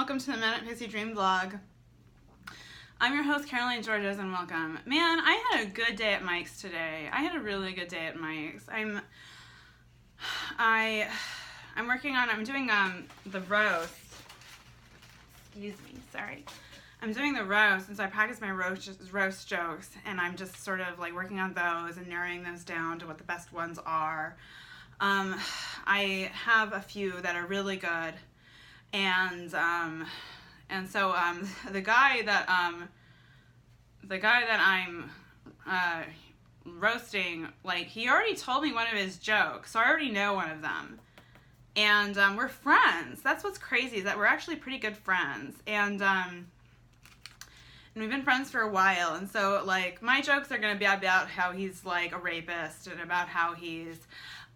welcome to the Manic Pixie Dream Vlog. I'm your host, Caroline Georges, and welcome. Man, I had a good day at Mike's today. I had a really good day at Mike's. I'm doing the roast. Excuse me, sorry. I'm doing the roast, and so I practice my roast jokes, and I'm just sort of like working on those and narrowing those down to what the best ones are. I have a few that are really good. And so the guy that I'm roasting, like, he already told me one of his jokes, so I already know one of them. And we're friends. That's what's crazy, is that we're actually pretty good friends. And we've been friends for a while. And so, like, my jokes are gonna be about how he's like a rapist and about how he's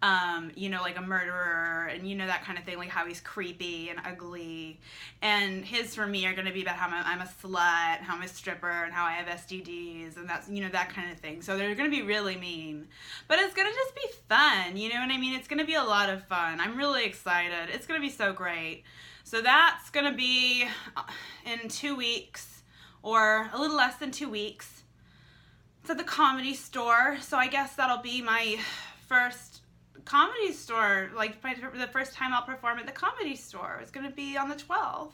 like a murderer and, that kind of thing, like how he's creepy and ugly. And his, for me, are going to be about how I'm a slut, how I'm a stripper, and how I have STDs, and that's, that kind of thing. So they're going to be really mean. But it's going to just be fun, you know what I mean? It's going to be a lot of fun. I'm really excited. It's going to be so great. So that's going to be in 2 weeks, or a little less than 2 weeks. It's at the Comedy Store, so I guess that'll be my first Comedy Store, like the first time I'll perform at the Comedy Store. It's gonna be on the 12th.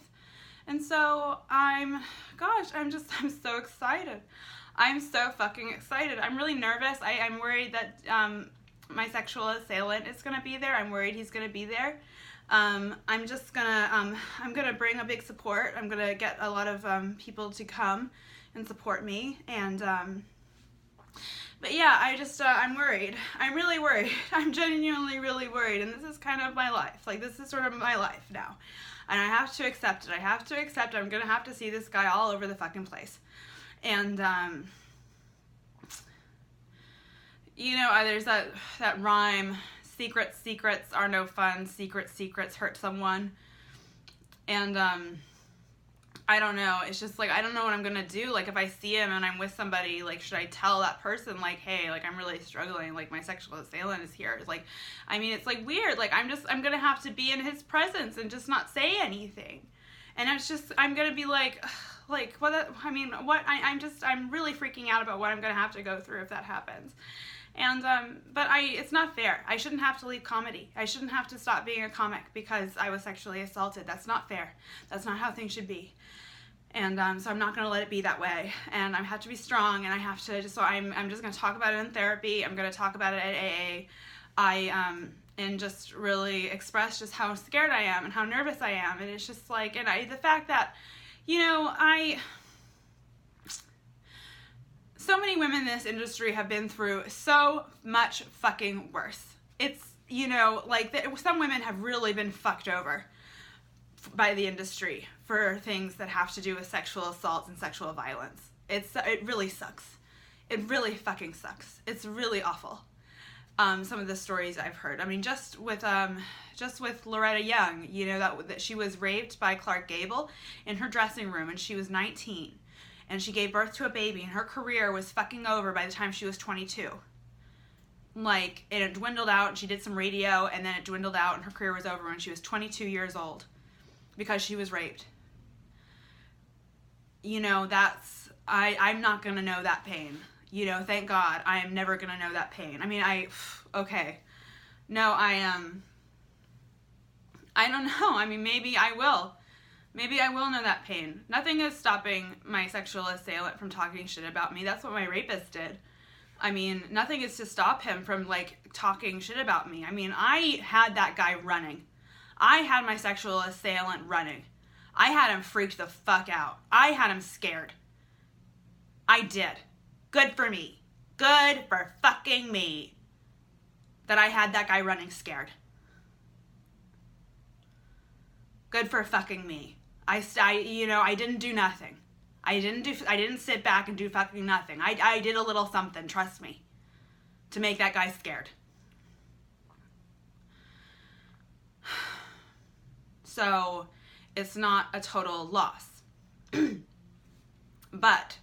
And so I'm so excited. I'm so fucking excited. I'm really nervous. I'm worried that my sexual assailant is gonna be there. I'm worried he's gonna be there. I'm gonna bring a big support. I'm gonna get a lot of people to come and support me, and but yeah, I'm worried. I'm really worried. I'm genuinely really worried. And this is kind of my life. Like, this is sort of my life now. And I have to accept it. I have to accept I'm going to have to see this guy all over the fucking place. And, there's that rhyme, secrets are no fun, secrets hurt someone. And, I don't know. It's just like, I don't know what I'm going to do. Like, if I see him and I'm with somebody, like, should I tell that person, like, hey, like, I'm really struggling. Like, my sexual assailant is here. It's like, I mean, it's like weird. Like, I'm going to have to be in his presence and just not say anything. And it's just, I'm going to be like, I'm really freaking out about what I'm going to have to go through if that happens. And, but it's not fair. I shouldn't have to leave comedy. I shouldn't have to stop being a comic because I was sexually assaulted. That's not fair. That's not how things should be. And, so I'm not going to let it be that way. And I have to be strong, and I have to so I'm just going to talk about it in therapy. I'm going to talk about it at AA. And just really express just how scared I am and how nervous I am. And it's just like, the fact that, so many women in this industry have been through so much fucking worse. It's, some women have really been fucked over by the industry for things that have to do with sexual assault and sexual violence. It really sucks. It really fucking sucks. It's really awful. Some of the stories I've heard. I mean, just with Loretta Young, that she was raped by Clark Gable in her dressing room, and she was 19. And she gave birth to a baby, and her career was fucking over by the time she was 22. Like, it dwindled out, and she did some radio, and then it dwindled out, and her career was over when she was 22 years old because she was raped. I'm not going to know that pain. Thank God, I am never going to know that pain. I mean, okay. No, I don't know. I mean, maybe I will. Maybe I will know that pain. Nothing is stopping my sexual assailant from talking shit about me. That's what my rapist did. I mean, nothing is to stop him from, like, talking shit about me. I mean, I had that guy running. I had my sexual assailant running. I had him freaked the fuck out. I had him scared. I did. Good for me. Good for fucking me. That I had that guy running scared. Good for fucking me. I didn't do nothing. I didn't sit back and do fucking nothing. I did a little something, trust me, to make that guy scared. So, it's not a total loss. But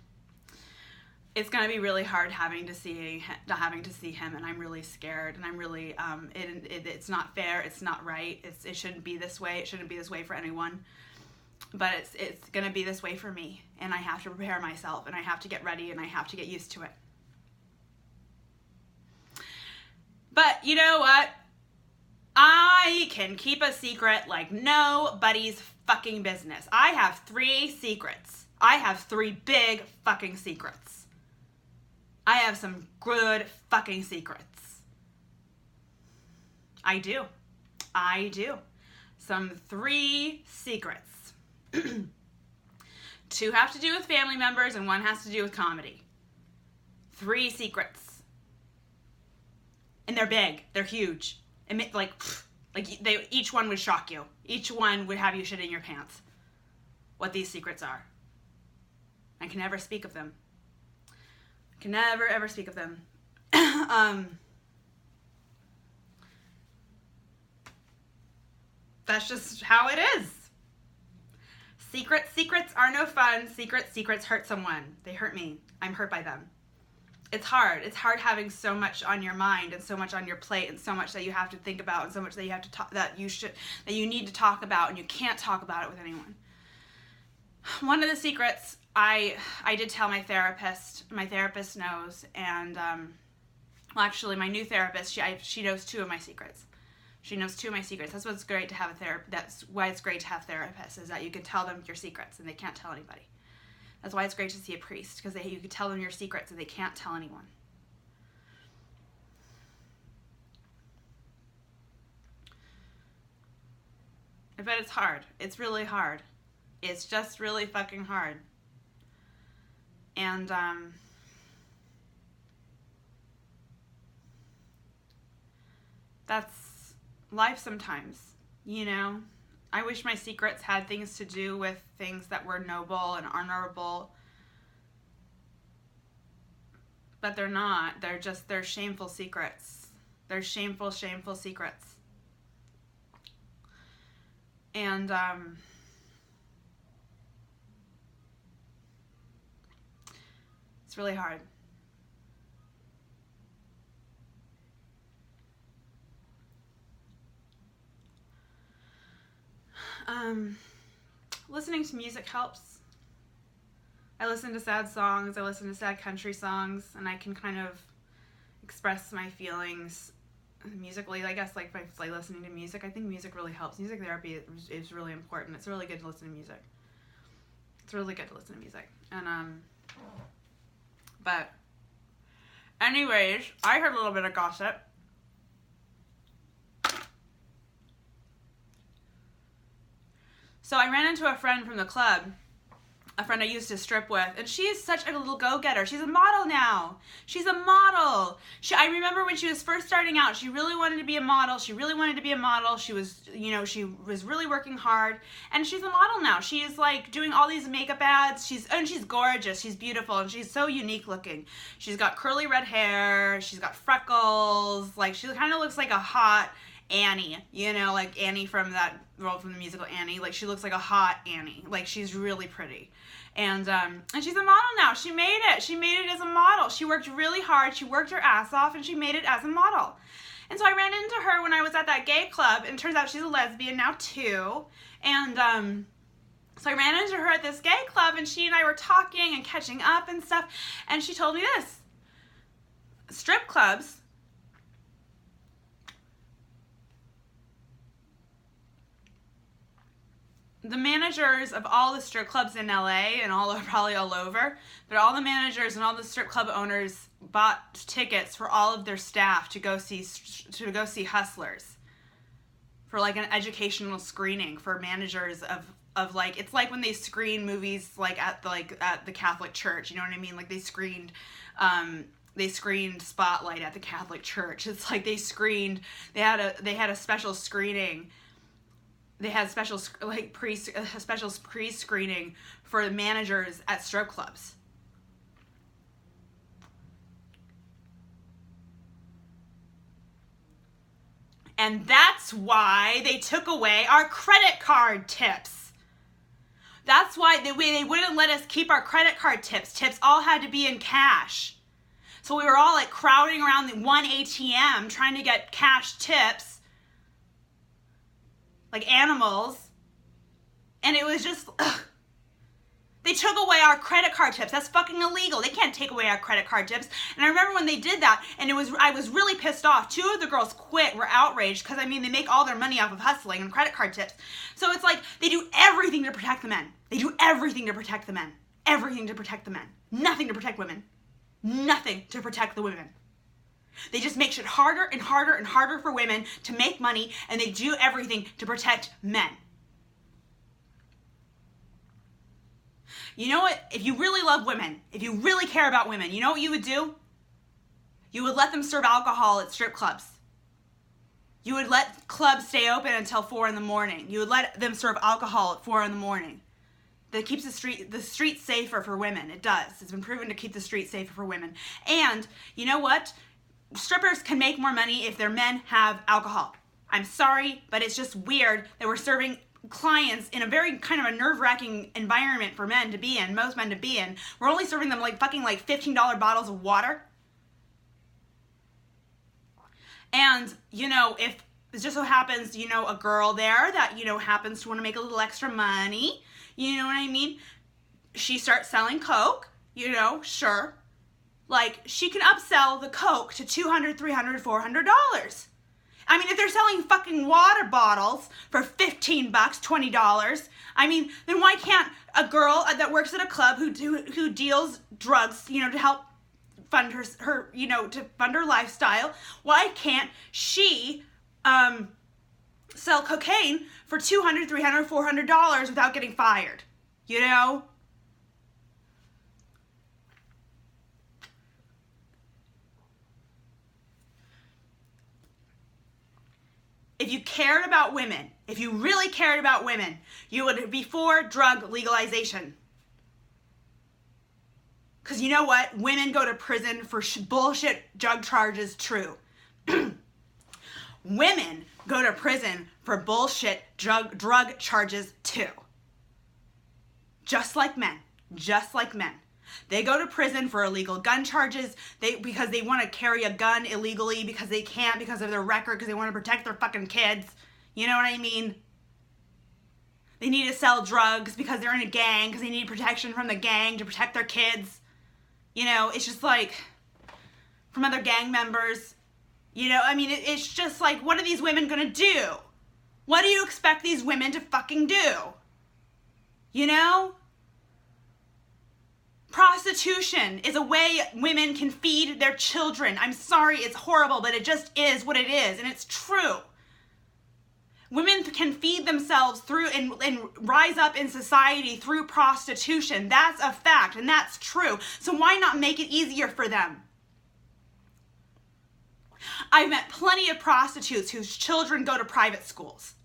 it's going to be really hard having to see him, and I'm really scared, and I'm really, it's not fair, it's not right, it shouldn't be this way, it shouldn't be this way for anyone. but it's going to be this way for me, and I have to prepare myself, and I have to get ready, and I have to get used to it. But you know what? I can keep a secret like nobody's fucking business. I have 3 secrets. I have 3 big fucking secrets. I have some good fucking secrets. I do. Some 3 secrets. 2 have to do with family members and 1 has to do with comedy. 3 secrets. And they're big. They're huge. And each one would shock you. Each one would have you shit in your pants. What these secrets are. I can never speak of them. I can never ever speak of them. That's just how it is. Secrets are no fun. Secrets hurt someone. They hurt me. I'm hurt by them. It's hard. It's hard having so much on your mind and so much on your plate and so much that you have to think about and so much that you have to talk, that you need to talk about, and you can't talk about it with anyone. One of the secrets I did tell my therapist. My therapist knows, and well, actually, my new therapist, she knows 2 of my secrets. She knows 2 of my secrets. That's what's great to have a therapist. That's why it's great to have therapists, is that you can tell them your secrets and they can't tell anybody. That's why it's great to see a priest, because you can tell them your secrets and they can't tell anyone. But it's hard. It's really hard. It's just really fucking hard. And that's life sometimes, you know? I wish my secrets had things to do with things that were noble and honorable. But they're not. They're shameful secrets. They're shameful secrets. And it's really hard. Listening to music helps. I listen to sad songs, I listen to sad country songs, and I can kind of express my feelings musically. I guess like by listening to music, I think music really helps. Music therapy is really important. It's really good to listen to music. It's really good to listen to music. And but anyways, I heard a little bit of gossip. So I ran into a friend from the club, a friend I used to strip with, and she is such a little go-getter. She's a model now. She's a model. I remember when she was first starting out, she really wanted to be a model. She was, she was really working hard, and she's a model now. She is like doing all these makeup ads. She's gorgeous. She's beautiful, and she's so unique looking. She's got curly red hair. She's got freckles. Like, she kind of looks like a hot Annie, like Annie from that role from the musical Annie. Like, she looks like a hot Annie. Like, she's really pretty. And she's a model now. She made it. She made it as a model. She worked really hard. She worked her ass off, and she made it as a model. And so I ran into her when I was at that gay club, and it turns out she's a lesbian now too. And so I ran into her at this gay club, and she and I were talking and catching up and stuff. And she told me this: strip clubs, the managers of all the strip clubs in LA and probably all over, but all the managers and all the strip club owners bought tickets for all of their staff to go see Hustlers, for like an educational screening for managers of like, it's like when they screen movies like at the Catholic Church, you know what I mean? Like they screened Spotlight at the Catholic Church. It's like they had a special screening. They had a special pre-screening for managers at strip clubs. And that's why they took away our credit card tips. That's why they wouldn't let us keep our credit card tips. Tips all had to be in cash. So we were all like crowding around the one ATM trying to get cash tips, like animals. And it was just, ugh. They took away our credit card tips. That's fucking illegal. They can't take away our credit card tips. And I remember when they did that, and I was really pissed off. 2 of the girls quit, were outraged, because I mean, they make all their money off of hustling and credit card tips. So it's like, they do everything to protect the men. They do everything to protect the men. Everything to protect the men. Nothing to protect women. Nothing to protect the women. They just make shit harder and harder and harder for women to make money, and they do everything to protect men. You know what? If you really love women, if you really care about women, you know what you would do? You would let them serve alcohol at strip clubs. You would let clubs stay open until 4 in the morning. You would let them serve alcohol at 4 in the morning. That keeps the street safer for women. It does. It's been proven to keep the street safer for women. And you know what? Strippers can make more money if their men have alcohol. I'm sorry, but it's just weird that we're serving clients in a very kind of a nerve-wracking environment for men to be in, most men to be in. We're only serving them like fucking like $15 bottles of water. And, you know, if it just so happens, you know, a girl there that, you know, happens to want to make a little extra money, you know what I mean? She starts selling Coke, you know, sure. Like, she can upsell the Coke to $200, $300, $400. I mean, if they're selling fucking water bottles for $15, $20, I mean, then why can't a girl that works at a club who deals drugs, you know, to help fund her, you know, to fund her lifestyle, why can't she sell cocaine for $200, $300, $400 without getting fired? You know? If you cared about women, if you really cared about women, you would be for drug legalization. Because you know what? Women go to prison for bullshit drug charges, true. Women go to prison for bullshit drug charges, too. Just like men. Just like men. They go to prison for illegal gun charges because they want to carry a gun illegally because they can't because of their record, because they want to protect their fucking kids. You know what I mean? They need to sell drugs because they're in a gang, because they need protection from the gang to protect their kids. You know, it's just like, from other gang members. You know, I mean, it's just like, what are these women gonna do? What do you expect these women to fucking do? You know? Prostitution is a way women can feed their children. I'm sorry, it's horrible, but it just is what it is, and it's true. Women can feed themselves through and rise up in society through prostitution. That's a fact, and that's true. So why not make it easier for them? I've met plenty of prostitutes whose children go to private schools.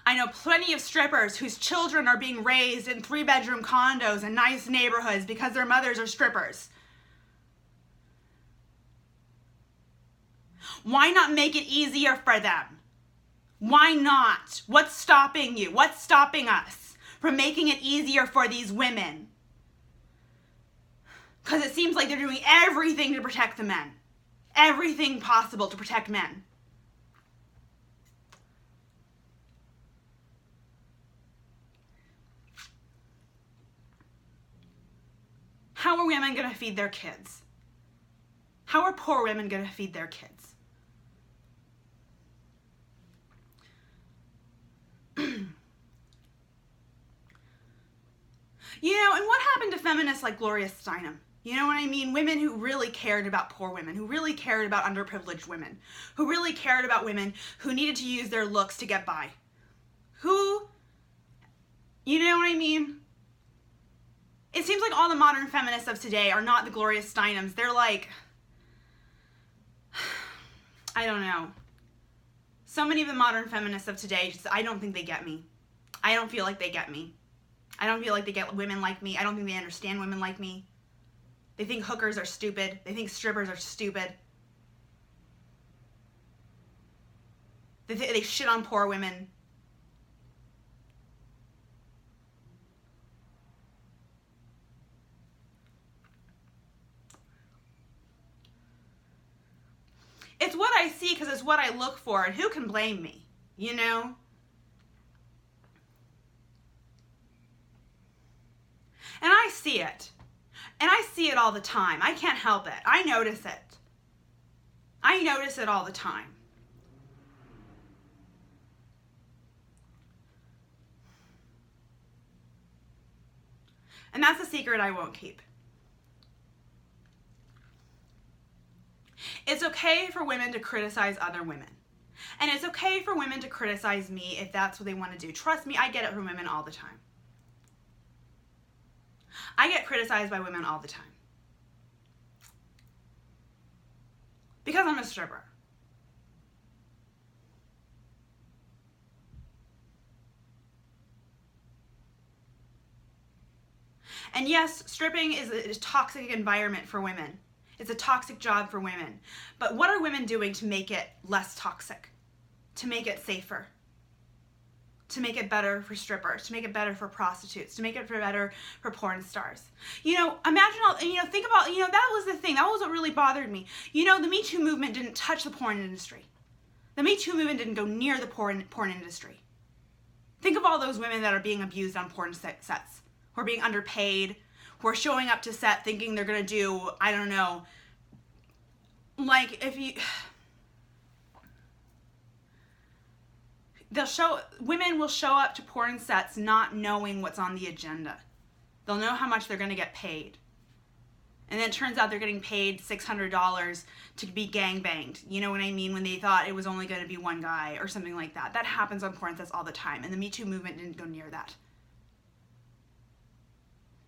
I know plenty of strippers whose children are being raised in 3-bedroom condos in nice neighborhoods because their mothers are strippers. Why not make it easier for them? Why not? What's stopping you? What's stopping us from making it easier for these women? Because it seems like they're doing everything to protect the men. Everything possible to protect men. How are women going to feed their kids? How are poor women going to feed their kids? You know, and what happened to feminists like Gloria Steinem? You know what I mean? Women who really cared about poor women, who really cared about underprivileged women, who really cared about women who needed to use their looks to get by. Who, you know what I mean? It seems like all the modern feminists of today are not the Gloria Steinems. They're like, I don't know. So many of the modern feminists of today, I don't think they get me. I don't feel like they get me. I don't feel like they get women like me. I don't think they understand women like me. They think hookers are stupid. They think strippers are stupid. They shit on poor women. It's what I see because it's what I look for, and who can blame me, you know? And I see it. And I see it all the time. I can't help it. I notice it. I notice it all the time. And that's a secret I won't keep. It's okay for women to criticize other women. And it's okay for women to criticize me if that's what they want to do. Trust me, I get it from women all the time. I get criticized by women all the time. Because I'm a stripper. And yes, stripping is a toxic environment for women. It's a toxic job for women. But what are women doing to make it less toxic? To make it safer? To make it better for strippers? To make it better for prostitutes? To make it better for porn stars? You know, imagine all, think about, that was the thing. That was what really bothered me. You know, the Me Too movement didn't touch the porn industry. The Me Too movement didn't go near the porn industry. Think of all those women that are being abused on porn sets, who are being underpaid, who are showing up to set thinking they're going to do, I don't know, like women will show up to porn sets not knowing what's on the agenda. They'll know how much they're going to get paid. And then it turns out they're getting paid $600 to be gangbanged. You know what I mean? When they thought it was only going to be one guy or something like that. That happens on porn sets all the time. And the Me Too movement didn't go near that.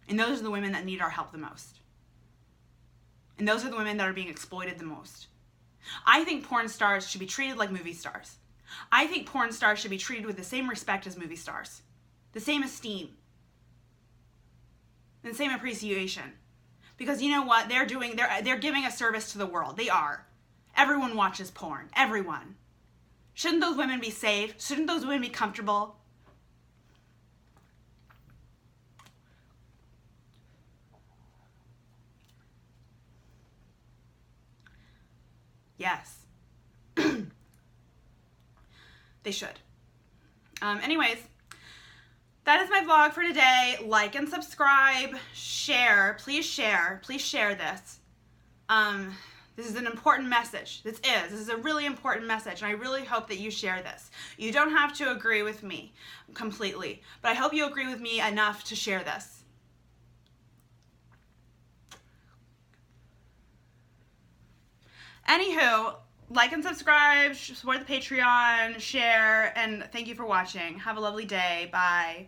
And those are the women that need our help the most. And those are the women that are being exploited the most. I think porn stars should be treated like movie stars. I think porn stars should be treated with the same respect as movie stars. The same esteem. And the same appreciation. Because you know what? They're giving a service to the world. They are. Everyone watches porn. Everyone. Shouldn't those women be safe? Shouldn't those women be comfortable? Yes. They should. Anyways, that is my vlog for today. Like and subscribe. Share. Please share. Please share this. This is an important message. This is a really important message, and I really hope that you share this. You don't have to agree with me completely, but I hope you agree with me enough to share this. Anywho, like and subscribe, support the Patreon, share, and thank you for watching. Have a lovely day. Bye.